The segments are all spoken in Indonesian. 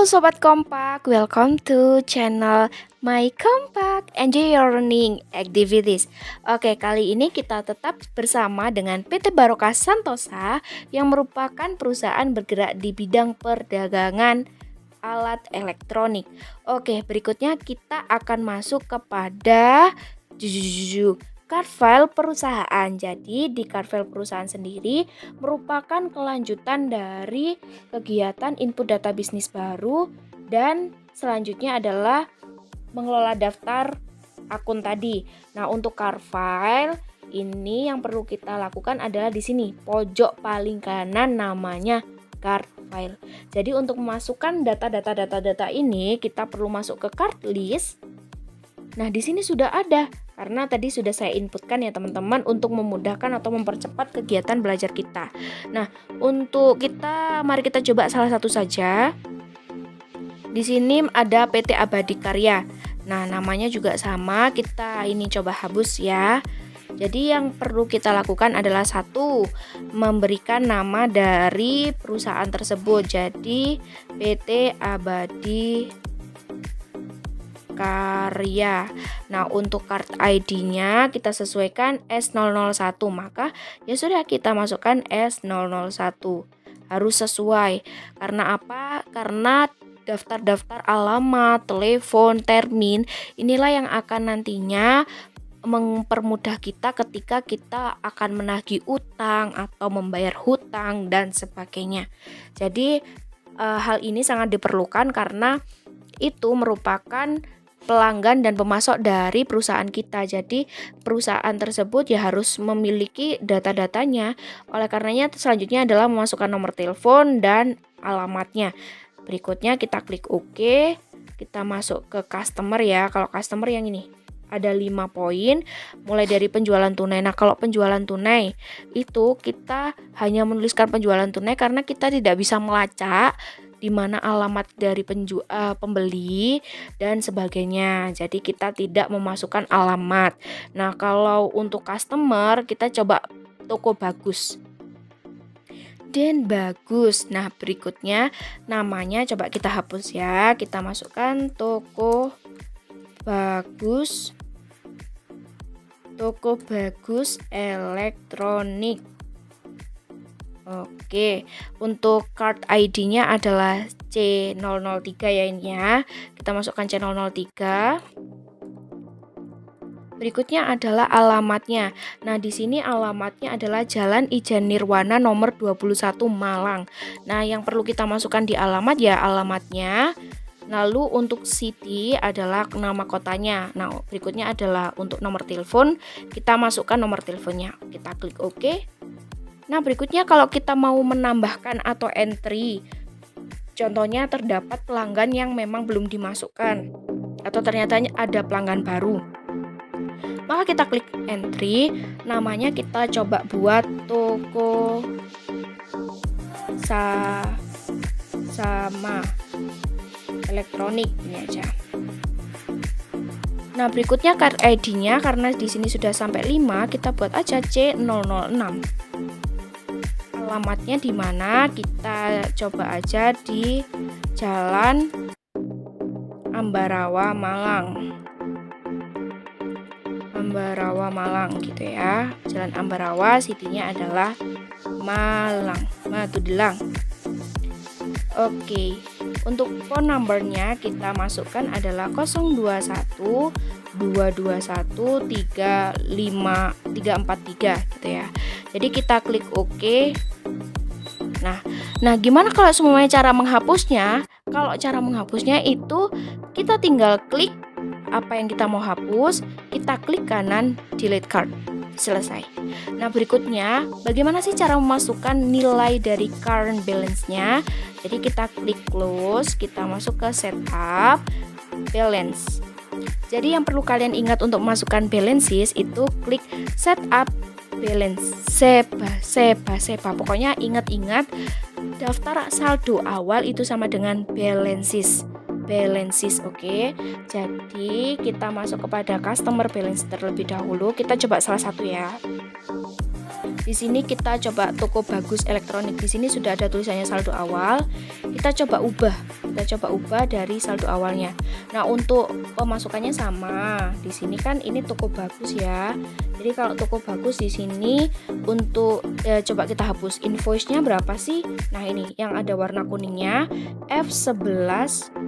Halo Sobat Kompak, welcome to channel My Kompak. Enjoy your learning activities. Oke, kali ini kita tetap bersama dengan PT Barokah Santosa yang merupakan perusahaan bergerak di bidang perdagangan alat elektronik. Oke, berikutnya kita akan masuk kepada card file perusahaan. Jadi di card file perusahaan sendiri merupakan kelanjutan dari kegiatan input data bisnis baru dan selanjutnya adalah mengelola daftar akun tadi. Nah, untuk card file ini yang perlu kita lakukan adalah di sini pojok paling kanan namanya card file. Jadi untuk memasukkan data ini kita perlu masuk ke card list. Nah, di sini sudah ada karena tadi sudah saya inputkan ya teman-teman untuk memudahkan atau mempercepat kegiatan belajar kita. Nah, untuk mari kita coba salah satu saja. Di sini ada PT Abadi Karya. Nah, namanya juga sama, kita ini coba hapus ya. Jadi yang perlu kita lakukan adalah satu, memberikan nama dari perusahaan tersebut. Jadi PT Abadi Karya. Nah, untuk card ID-nya kita sesuaikan S001, maka ya sudah kita masukkan S001. Harus sesuai. Karena apa? Karena daftar-daftar alamat, telepon, termin, inilah yang akan nantinya mempermudah kita ketika kita akan menagih utang atau membayar hutang dan sebagainya. Jadi hal ini sangat diperlukan karena itu merupakan pelanggan dan pemasok dari perusahaan kita. Jadi perusahaan tersebut ya harus memiliki data-datanya. Oleh karenanya selanjutnya adalah memasukkan nomor telepon dan alamatnya. Berikutnya kita klik OK. Kita masuk ke customer ya. Kalau customer yang ini ada 5 poin mulai dari penjualan tunai. Nah, kalau penjualan tunai itu kita hanya menuliskan penjualan tunai karena kita tidak bisa melacak di mana alamat dari pembeli dan sebagainya. Jadi kita tidak memasukkan alamat. Nah, kalau untuk customer kita coba toko bagus. Dan bagus. Nah, berikutnya namanya coba kita hapus ya. Kita masukkan toko bagus. Toko bagus elektronik. Oke, untuk card ID-nya adalah C003 ya ini ya. Kita masukkan C003. Berikutnya adalah alamatnya. Nah, di sini alamatnya adalah Jalan Ijan Nirwana nomor 21 Malang. Nah, yang perlu kita masukkan di alamat ya alamatnya. Lalu untuk city adalah nama kotanya. Nah, berikutnya adalah untuk nomor telepon, kita masukkan nomor teleponnya. Kita klik OK. Nah, berikutnya kalau kita mau menambahkan atau entry, contohnya terdapat pelanggan yang memang belum dimasukkan atau ternyata ada pelanggan baru, maka kita klik entry, namanya kita coba buat toko sama elektronik ini aja. Nah, berikutnya card ID-nya karena di sini sudah sampai 5, kita buat aja C006. Alamatnya di mana? Kita coba aja di Jalan Ambarawa Malang. Ambarawa Malang gitu ya. Jalan Ambarawa, city-nya adalah Malang, Magelang. Oke. Untuk phone number-nya kita masukkan adalah 021 221 343 gitu ya. Jadi kita klik OK. Nah, gimana kalau semuanya cara menghapusnya? Kalau cara menghapusnya itu kita tinggal klik apa yang kita mau hapus, kita klik kanan delete card. Selesai. Nah, berikutnya bagaimana sih cara memasukkan nilai dari current balance-nya? Jadi kita klik close, kita masuk ke setup balance. Jadi yang perlu kalian ingat untuk memasukkan balances itu klik setup balance. Seba. Pokoknya ingat-ingat daftar saldo awal itu sama dengan balances, oke. Jadi kita masuk kepada customer balance terlebih dahulu. Kita coba salah satu ya. Di sini kita coba toko bagus elektronik. Di sini sudah ada tulisannya saldo awal. Kita coba ubah dari saldo awalnya. Nah, untuk pemasukannya sama. Di sini kan ini toko bagus ya. Jadi kalau toko bagus di sini untuk coba kita hapus invoice-nya berapa sih? Nah, ini yang ada warna kuningnya F1101.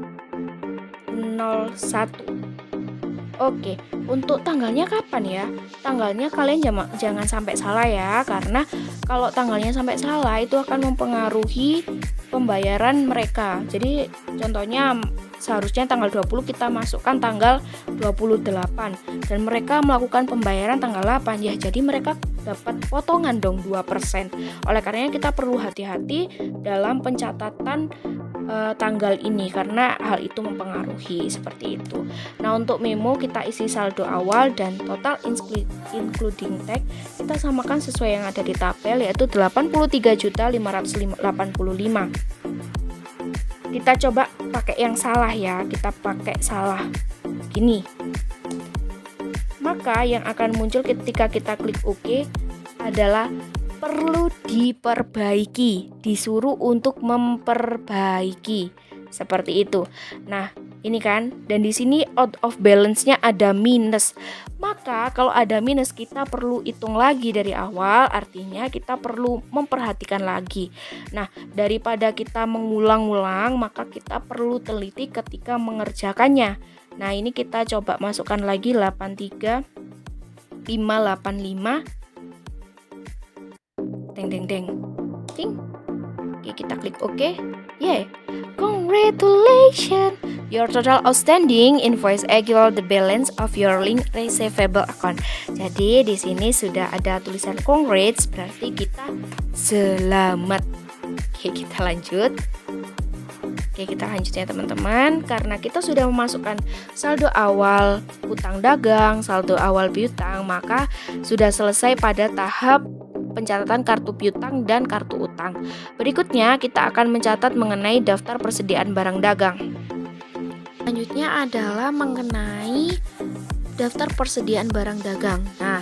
Oke, untuk tanggalnya kapan ya? Tanggalnya kalian jangan sampai salah ya, karena kalau tanggalnya sampai salah itu akan mempengaruhi pembayaran mereka. Jadi contohnya seharusnya tanggal 20 kita masukkan tanggal 28 dan mereka melakukan pembayaran tanggal 8 ya. Jadi mereka dapat potongan dong 2%. Oleh karenanya kita perlu hati-hati dalam pencatatan tanggal ini karena hal itu mempengaruhi seperti itu. Nah, untuk memo kita isi saldo awal dan total including tax kita samakan sesuai yang ada di tabel, yaitu 83.585. Kita coba pakai yang salah ya, kita pakai salah gini. Maka yang akan muncul ketika kita klik OK adalah perlu diperbaiki, disuruh untuk memperbaiki seperti itu. Nah, ini kan, dan di sini out of balance-nya ada minus. Maka kalau ada minus kita perlu hitung lagi dari awal, artinya kita perlu memperhatikan lagi. Nah, daripada kita mengulang-ulang, maka kita perlu teliti ketika mengerjakannya. Nah, ini kita coba masukkan lagi 83.585. Deng. Oke, kita klik OK. Yeah. Congratulations. Your total outstanding invoice equal the balance of your link receivable account. Jadi di sini sudah ada tulisan congrats, berarti kita selamat. Oke, kita lanjut. Oke, kita lanjut ya teman-teman. Karena kita sudah memasukkan saldo awal utang dagang, saldo awal piutang, maka sudah selesai pada tahap pencatatan kartu piutang dan kartu utang. Berikutnya kita akan mencatat mengenai daftar persediaan barang dagang. Selanjutnya adalah mengenai daftar persediaan barang dagang. Nah,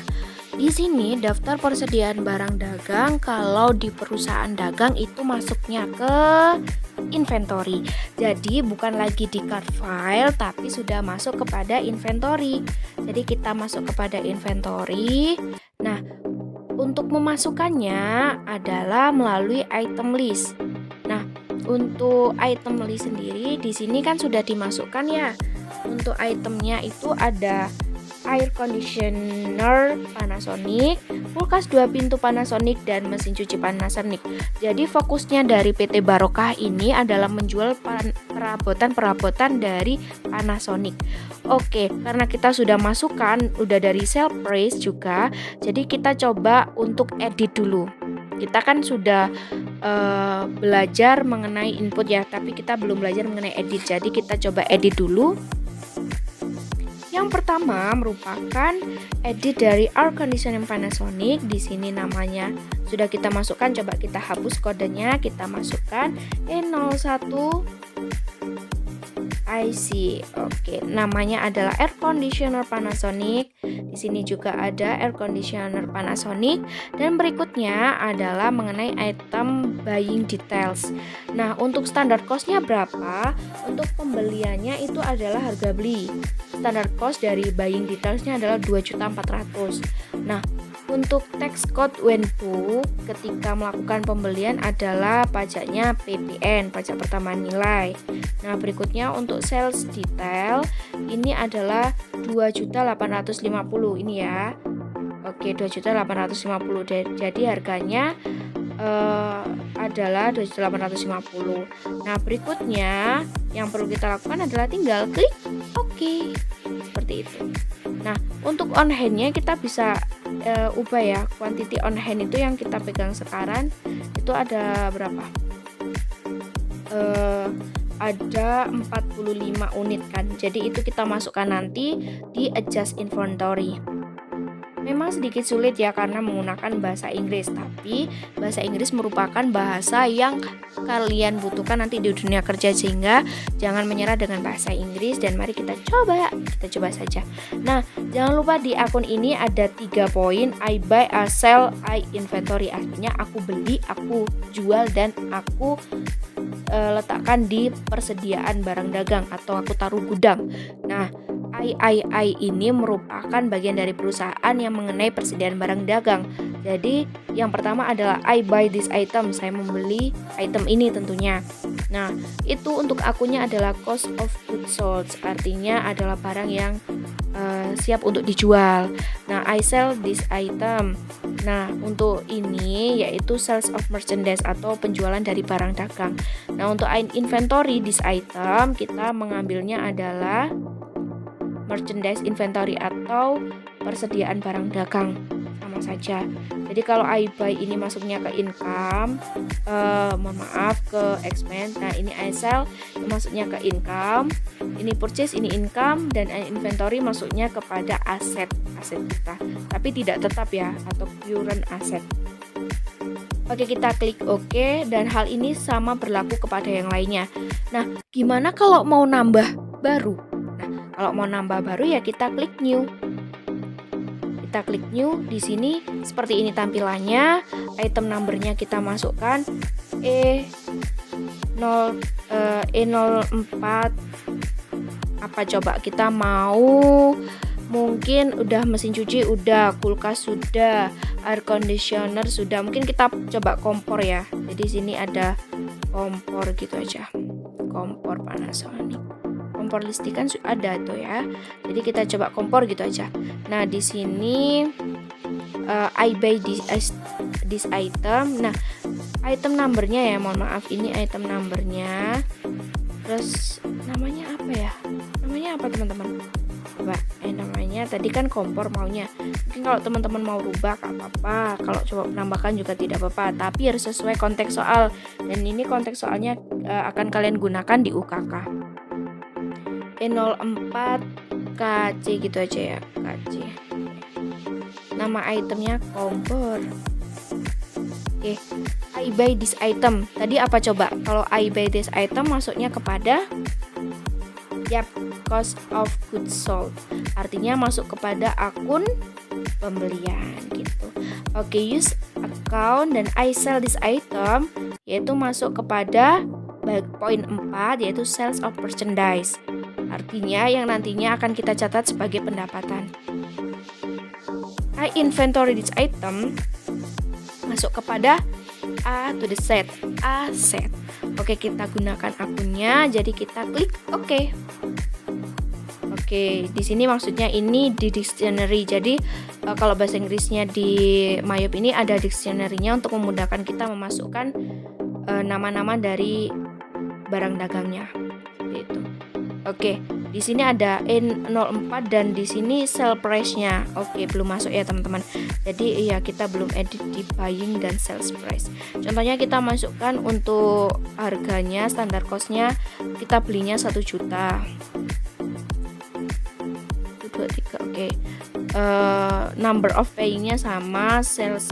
di sini daftar persediaan barang dagang kalau di perusahaan dagang itu masuknya ke inventory. Jadi bukan lagi di card file tapi sudah masuk kepada inventory. Jadi kita masuk kepada inventory. Nah, untuk memasukkannya adalah melalui item list. Nah, untuk item list sendiri di sini kan sudah dimasukkan ya. Untuk itemnya itu ada air conditioner Panasonic, kulkas 2 pintu Panasonic, dan mesin cuci Panasonic. Jadi fokusnya dari PT Barokah ini adalah menjual perabotan dari Panasonic. Oke, karena kita sudah masukkan, udah dari sale price juga, jadi kita coba untuk edit dulu. Kita kan sudah belajar mengenai input ya, tapi kita belum belajar mengenai edit. Jadi kita coba edit dulu. Yang pertama merupakan edit dari air conditioning Panasonic. Di sini namanya sudah kita masukkan, coba kita hapus kodenya, kita masukkan E01 IC. Oke, namanya adalah air conditioner Panasonic. Di sini juga ada air conditioner Panasonic dan berikutnya adalah mengenai item buying details. Nah, untuk standar cost-nya berapa? Untuk pembeliannya itu adalah harga beli. Standar cost dari buying details-nya adalah 2.400.000. Nah, untuk tax code when book ketika melakukan pembelian adalah pajaknya PPN, pajak pertambahan nilai. Nah, berikutnya untuk sales detail ini adalah 2.850.000 ini ya. Oke, 2.850.000. Jadi harganya adalah 2.850.000. Nah, berikutnya yang perlu kita lakukan adalah tinggal klik OK. Seperti itu. Nah, untuk on hand-nya kita bisa ubah ya. Quantity on hand itu yang kita pegang sekarang itu ada berapa? Ada 45 unit kan. Jadi itu kita masukkan nanti di adjust inventory. Memang sedikit sulit ya karena menggunakan bahasa Inggris, tapi bahasa Inggris merupakan bahasa yang kalian butuhkan nanti di dunia kerja, sehingga jangan menyerah dengan bahasa Inggris dan mari kita coba saja. Nah, jangan lupa di akun ini ada 3 poin: I buy, I sell, I inventory. Artinya aku beli, aku jual, dan aku letakkan di persediaan barang dagang atau aku taruh gudang. Nah, I ini merupakan bagian dari perusahaan yang mengenai persediaan barang dagang. Jadi yang pertama adalah I buy this item, saya membeli item ini tentunya. Nah, itu untuk akunnya adalah cost of goods sold, artinya adalah barang yang siap untuk dijual. Nah, I sell this item. Nah, untuk ini yaitu sales of merchandise atau penjualan dari barang dagang. Nah, untuk inventory this item, kita mengambilnya adalah merchandise inventory atau persediaan barang dagang, sama saja. Jadi kalau I buy ini masuknya ke income, ke expense. Nah, ini I sell masuknya ke income, ini purchase, ini income, dan inventory masuknya kepada aset kita. Tapi tidak tetap ya, atau current asset. Oke, kita klik OK, dan hal ini sama berlaku kepada yang lainnya. Nah, gimana kalau mau nambah baru? Kalau mau nambah baru ya kita klik new. Kita klik new, di sini seperti ini tampilannya. Item numbernya kita masukkan E04. Apa coba kita mau? Mungkin udah mesin cuci udah, kulkas sudah, air conditioner sudah. Mungkin kita coba kompor ya. Jadi sini ada kompor gitu aja. Kompor Panasonic. Kompor listrik kan ada tuh ya. Jadi kita coba kompor gitu aja. Nah, di sini I buy this item. Nah, item numbernya ya, mohon maaf, ini item numbernya. Terus namanya apa ya? Namanya apa teman-teman? Coba namanya tadi kan kompor maunya. Mungkin kalau teman-teman mau rubah gak apa-apa. Kalau coba menambahkan juga tidak apa-apa. Tapi harus sesuai konteks soal. Dan ini konteks soalnya akan kalian gunakan di UKK. E04 KC gitu aja ya, KC. Nama itemnya kompor. Oke, I buy this item. Tadi apa coba? Kalau I buy this item masuknya kepada cost of goods sold. Artinya masuk kepada akun pembelian gitu. Oke, use account dan I sell this item yaitu masuk kepada poin 4 yaitu sales of merchandise. Artinya yang nantinya akan kita catat sebagai pendapatan. I inventory this item masuk kepada A to the set, aset. Oke, kita gunakan akunnya, jadi kita klik OK. Oke, di sini maksudnya ini di dictionary. Jadi kalau bahasa Inggrisnya di Mayop ini ada dictionary-nya untuk memudahkan kita memasukkan nama-nama dari barang dagangnya. Gitu. Oke, di sini ada N04 dan di sini sell price-nya. Oke, belum masuk ya teman-teman. Jadi ya kita belum edit di buying dan sales price. Contohnya kita masukkan untuk harganya, standar cost-nya kita belinya 1 juta. 23, oke. Number of paying-nya sama, sales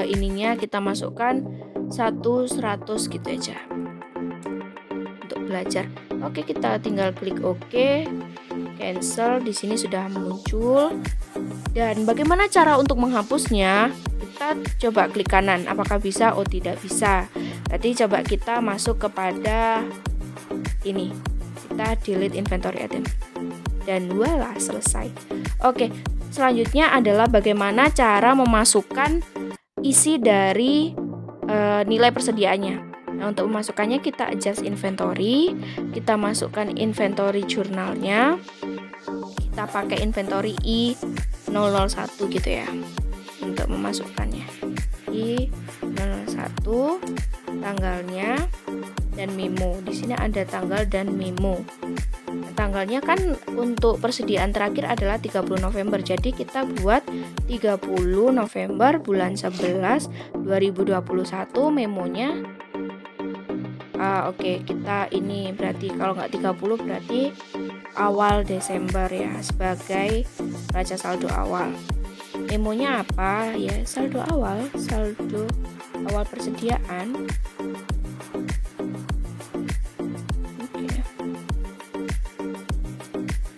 ininya kita masukkan 100 gitu aja. Untuk belajar. Oke, kita tinggal klik OK, cancel. Di sini sudah muncul. Dan bagaimana cara untuk menghapusnya? Kita coba klik kanan. Apakah bisa? Oh, tidak bisa. Berarti coba kita masuk kepada ini. Kita delete inventory item. Dan voila, selesai. Oke, selanjutnya adalah bagaimana cara memasukkan isi dari nilai persediaannya. Nah, untuk memasukkannya kita adjust inventory, kita masukkan inventory jurnalnya, kita pakai inventory I001 gitu ya untuk memasukkannya. I001 tanggalnya dan memo. Di sini ada tanggal dan memo. Nah, tanggalnya kan untuk persediaan terakhir adalah 30 November. Jadi kita buat 30 November bulan 11 2021 memonya. Oke, kita ini berarti kalau nggak 30 berarti awal Desember ya sebagai raca saldo awal. Memonya apa? Ya, saldo awal persediaan.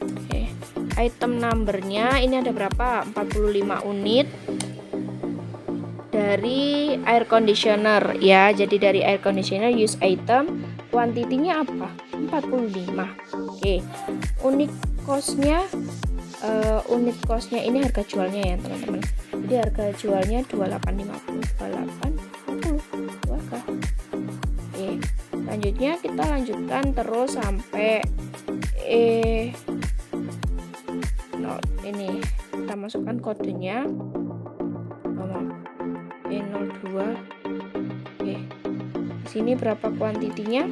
Oke. Item numbernya ini ada berapa? 45 unit dari air conditioner ya. Jadi dari air conditioner use item, kuantitinya apa? 45. Oke. Unit costnya ini harga jualnya ya teman-teman. Jadi harga jualnya 2850 2K. Oke. Selanjutnya kita lanjutkan terus sampai ini kita masukkan kodenya E02. Oke. Di sini berapa kuantitinya?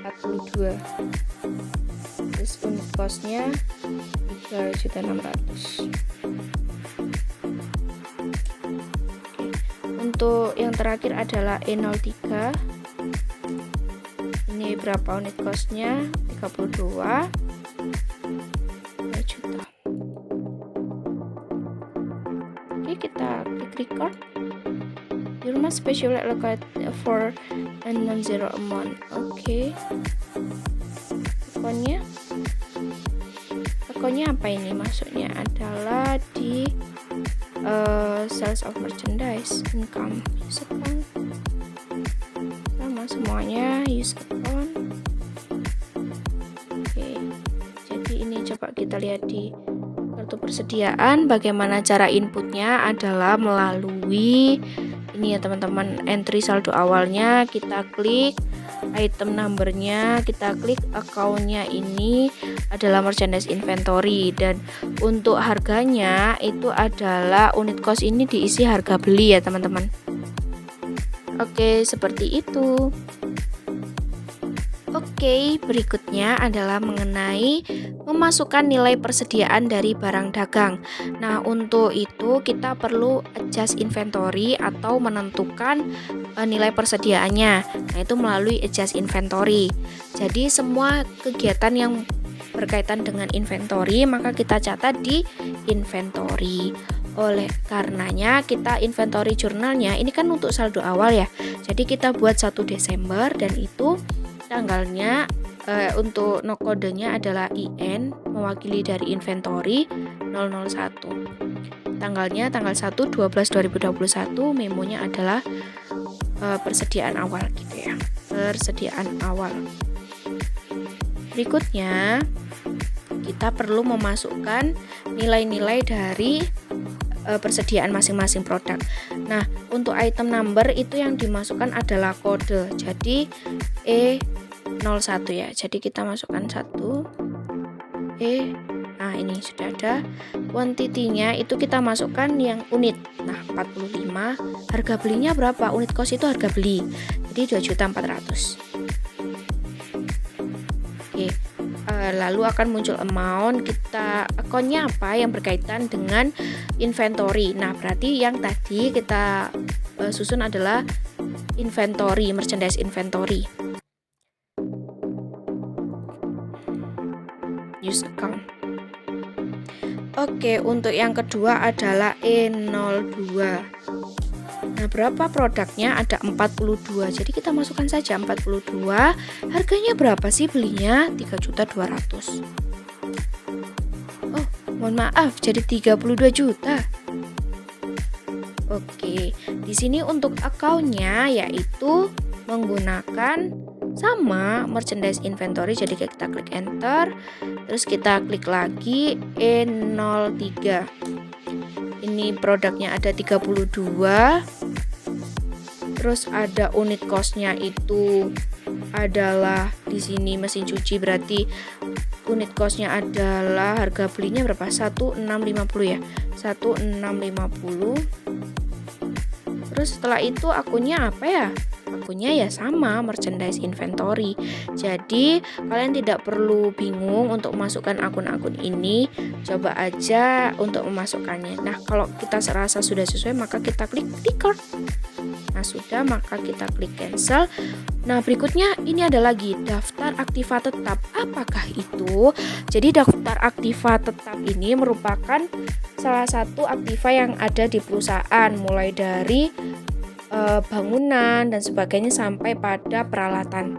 42. Terus unit costnya 3.600.000. Untuk yang terakhir adalah E03. Ini berapa unit costnya? 32 juta. Oke, kita klik record. Your must specially allocate for a non-zero amount. Oke. Akunnya apa ini? Maksudnya adalah di sales of merchandise, income, use account, sama semuanya use account. Oke, jadi ini coba kita lihat di kartu persediaan. Bagaimana cara inputnya adalah melalui ini ya teman-teman, entry saldo awalnya kita klik, item numbernya kita klik, accountnya ini adalah merchandise inventory, dan untuk harganya itu adalah unit cost ini diisi harga beli ya teman-teman. Oke, seperti itu. Oke, berikutnya adalah mengenai memasukkan nilai persediaan dari barang dagang. Nah, untuk itu kita perlu adjust inventory atau menentukan nilai persediaannya. Nah, itu melalui adjust inventory. Jadi semua kegiatan yang berkaitan dengan inventory maka kita catat di inventory. Oleh karenanya kita inventory jurnalnya ini kan untuk saldo awal ya. Jadi kita buat 1 Desember dan itu tanggalnya untuk kodenya adalah IN mewakili dari inventory 001. Tanggalnya tanggal 1/12/2021, memonya adalah persediaan awal gitu ya. Persediaan awal. Berikutnya kita perlu memasukkan nilai-nilai dari persediaan masing-masing produk. Nah, untuk item number itu yang dimasukkan adalah kode. Jadi E01 ya. Jadi kita masukkan 1 Nah, ini sudah ada. Quantity-nya itu kita masukkan yang unit. Nah, 45. Harga belinya berapa? Unit cost itu harga beli. Jadi 2.400.000. Oke. Lalu akan muncul amount, kita akunnya apa yang berkaitan dengan inventory. Nah, berarti yang tadi kita susun adalah inventory, merchandise inventory. Use account. Oke, untuk yang kedua adalah E02. Nah, berapa produknya? Ada 42. Jadi kita masukkan saja 42. Harganya berapa sih belinya? 3.200.000. Oh, mohon maaf, jadi 32 juta. Oke, di sini untuk account-nya yaitu menggunakan sama merchandise inventory. Jadi kita klik enter, terus kita klik lagi E03. Ini produknya ada 32. Terus ada unit cost-nya itu adalah di sini mesin cuci, berarti unit cost-nya adalah harga belinya berapa? 1.650 ya. 1.650. Terus setelah itu akunnya apa ya? Akunnya ya sama, merchandise inventory. Jadi kalian tidak perlu bingung untuk memasukkan akun-akun ini. Coba aja untuk memasukkannya. Nah, kalau kita serasa sudah sesuai maka kita klik record. Nah, sudah, maka kita klik cancel. Nah, berikutnya ini ada lagi daftar aktiva tetap. Apakah itu? Jadi daftar aktiva tetap ini merupakan salah satu aktiva yang ada di perusahaan, mulai dari bangunan dan sebagainya sampai pada peralatan.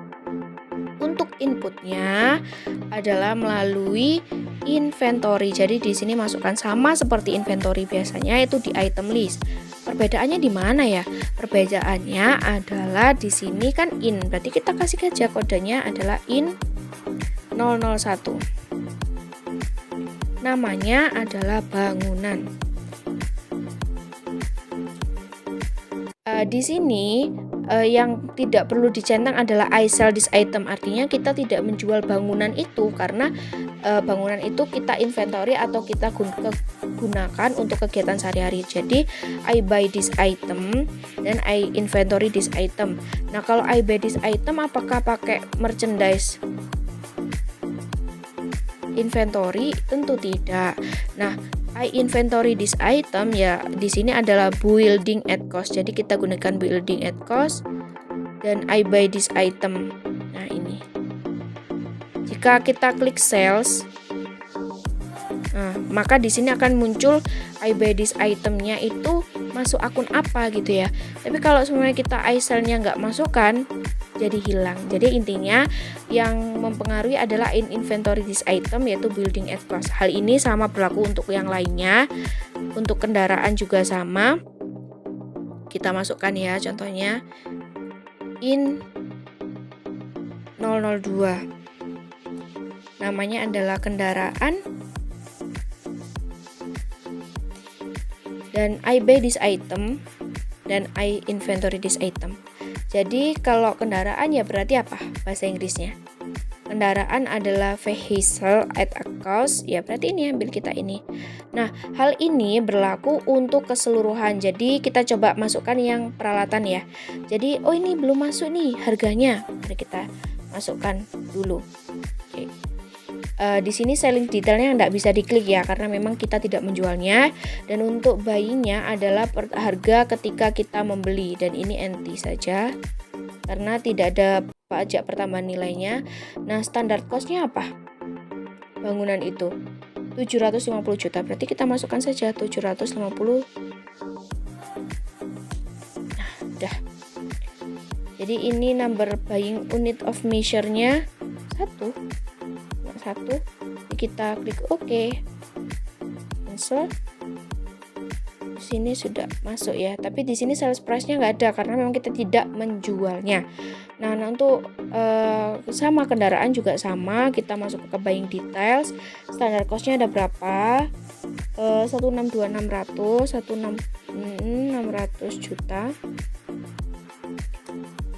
Untuk inputnya adalah melalui inventory. Jadi di sini masukkan sama seperti inventory biasanya, yaitu di item list. Perbedaannya di mana ya? Perbedaannya adalah di sini kan in, berarti kita kasih aja kodenya adalah in 001. Namanya adalah bangunan. Di sini yang tidak perlu dicentang adalah I sell this item, artinya kita tidak menjual bangunan itu karena bangunan itu kita inventory atau kita gunakan untuk kegiatan sehari-hari. Jadi I buy this item dan I inventory this item. Nah, kalau I buy this item apakah pakai merchandise inventory? Tentu tidak. Nah, I inventory this item ya di sini adalah building at cost. Jadi kita gunakan building at cost dan I buy this item. Nah, ini. Jika kita klik sales, maka di sini akan muncul I buy this itemnya itu masuk akun apa gitu ya. Tapi kalau semuanya kita I sell-nya nggak masukkan, jadi hilang. Jadi intinya yang mempengaruhi adalah in inventory this item, yaitu building at cost. Hal ini sama berlaku untuk yang lainnya. Untuk kendaraan juga sama. Kita masukkan ya, contohnya in 002. Namanya adalah kendaraan. Dan I buy this item dan I inventory this item. Jadi kalau kendaraan ya berarti apa bahasa Inggrisnya? Kendaraan adalah vehicle at a cost, ya berarti ini ambil kita ini. Nah, hal ini berlaku untuk keseluruhan. Jadi kita coba masukkan yang peralatan ya. Jadi ini belum masuk nih harganya. Mari kita masukkan dulu. Oke. Di sini selling detailnya nggak bisa diklik ya karena memang kita tidak menjualnya, dan untuk buy-nya adalah harga ketika kita membeli, dan ini NT saja karena tidak ada pajak pertambahan nilainya. Nah, standar cost-nya apa? Bangunan itu 750 juta, berarti kita masukkan saja 750. Nah, udah. Jadi ini number buying unit of measure-nya 1. Kita klik OK, cancel. Di sini sudah masuk ya, tapi di sini sales price-nya nggak ada karena memang kita tidak menjualnya. Nah untuk sama kendaraan juga sama, kita masuk ke buying details. Standar cost-nya ada berapa? 162.600 juta.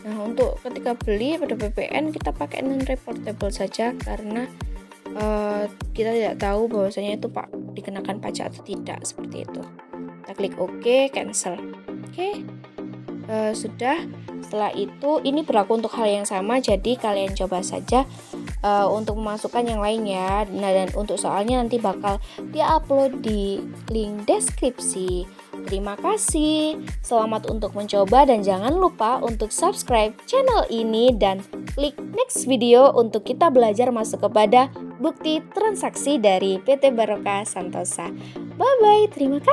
Nah untuk ketika beli pada PPN kita pakai non reportable saja karena kita tidak tahu bahwasanya itu dikenakan pajak atau tidak, seperti itu. Kita klik OK, cancel. Oke. Sudah. Setelah itu ini berlaku untuk hal yang sama, jadi kalian coba saja untuk memasukkan yang lainnya. Nah, dan untuk soalnya nanti bakal di-upload di link deskripsi. Terima kasih. Selamat untuk mencoba dan jangan lupa untuk subscribe channel ini dan klik next video untuk kita belajar masuk kepada bukti transaksi dari PT Barokah Santosa. Bye bye, terima kasih.